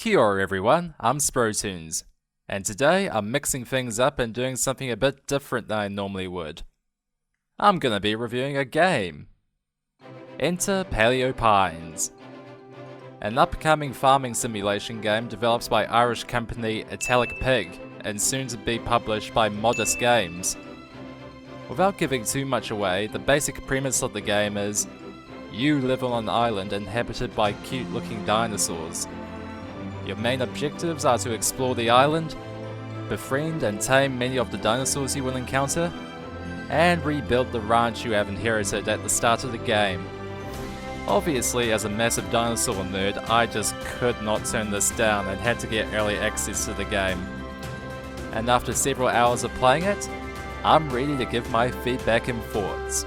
Kia ora everyone, I'm Sproatoonz, and today I'm mixing things up and doing something a bit different than I normally would. I'm gonna be reviewing a game. Enter Paleo Pines, an upcoming farming simulation game developed by Irish company Italic Pig and soon to be published by Modest Games. Without giving too much away, the basic premise of the game is you live on an island inhabited by cute looking dinosaurs. Your main objectives are to explore the island, befriend and tame many of the dinosaurs you will encounter, and rebuild the ranch you have inherited at the start of the game. Obviously, as a massive dinosaur nerd, I just could not turn this down and had to get early access to the game. And after several hours of playing it, I'm ready to give my feedback and thoughts.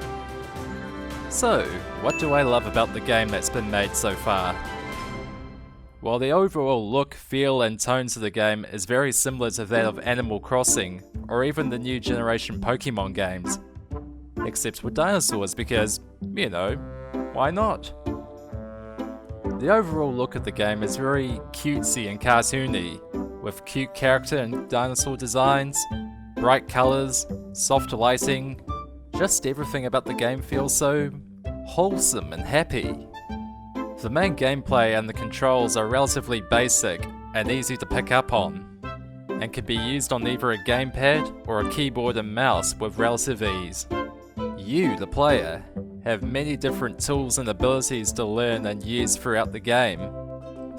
So, what do I love about the game that's been made so far? While the overall look, feel and tone to the game is very similar to that of Animal Crossing, or even the new generation Pokemon games. Except with dinosaurs because, you know, why not? The overall look of the game is very cutesy and cartoony, with cute character and dinosaur designs, bright colours, soft lighting, just everything about the game feels so wholesome and happy. The main gameplay and the controls are relatively basic and easy to pick up on, and can be used on either a gamepad or a keyboard and mouse with relative ease. You, the player, have many different tools and abilities to learn and use throughout the game.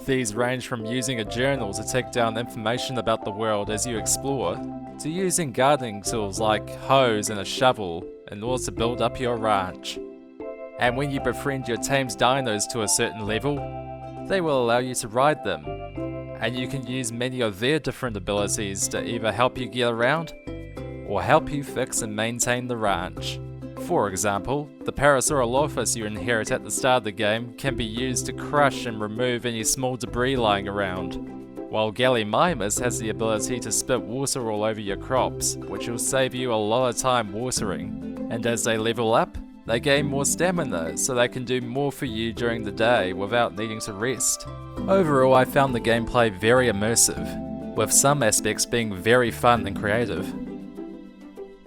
These range from using a journal to take down information about the world as you explore, to using gardening tools like hoes and a shovel in order to build up your ranch. And when you befriend your tamed dinos to a certain level, they will allow you to ride them, and you can use many of their different abilities to either help you get around, or help you fix and maintain the ranch. For example, the Parasaurolophus you inherit at the start of the game can be used to crush and remove any small debris lying around, while Gallimimus has the ability to spit water all over your crops, which will save you a lot of time watering, and as they level up, they gain more stamina, so they can do more for you during the day without needing to rest. Overall, I found the gameplay very immersive, with some aspects being very fun and creative.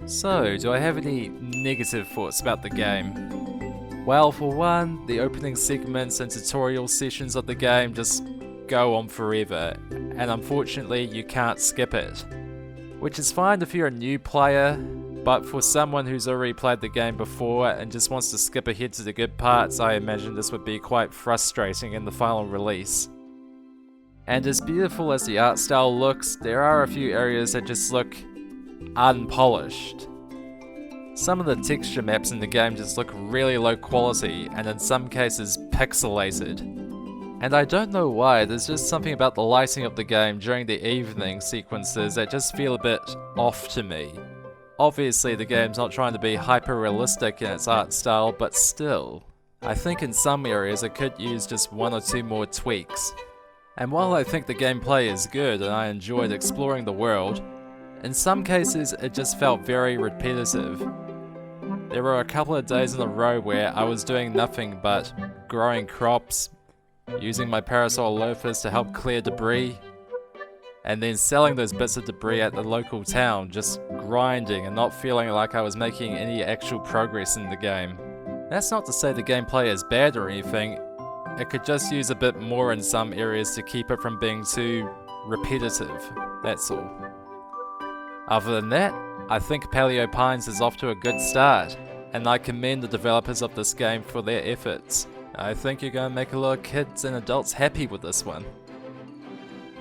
So, do I have any negative thoughts about the game? Well, for one, the opening segments and tutorial sessions of the game just go on forever, and unfortunately you can't skip it. Which is fine if you're a new player, but for someone who's already played the game before and just wants to skip ahead to the good parts, I imagine this would be quite frustrating in the final release. And as beautiful as the art style looks, there are a few areas that just look unpolished. Some of the texture maps in the game just look really low quality and in some cases pixelated. And I don't know why, there's just something about the lighting of the game during the evening sequences that just feel a bit off to me. Obviously the game's not trying to be hyper-realistic in its art style, but still. I think in some areas it could use just one or two more tweaks. And while I think the gameplay is good and I enjoyed exploring the world, in some cases it just felt very repetitive. There were a couple of days in a row where I was doing nothing but growing crops, using my Parasaurolophus to help clear debris, and then selling those bits of debris at the local town, just grinding and not feeling like I was making any actual progress in the game. That's not to say the gameplay is bad or anything, it could just use a bit more in some areas to keep it from being too repetitive, that's all. Other than that, I think Paleo Pines is off to a good start, and I commend the developers of this game for their efforts. I think you're going to make a lot of kids and adults happy with this one.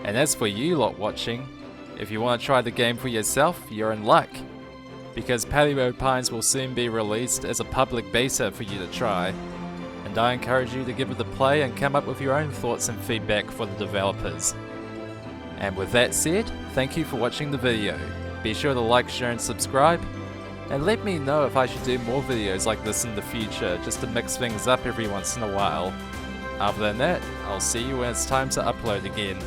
And as for you lot watching, if you want to try the game for yourself, you're in luck, because Paleo Pines will soon be released as a public beta for you to try, and I encourage you to give it a play and come up with your own thoughts and feedback for the developers. And with that said, thank you for watching the video. Be sure to like, share and subscribe, and let me know if I should do more videos like this in the future, just to mix things up every once in a while. Other than that, I'll see you when it's time to upload again.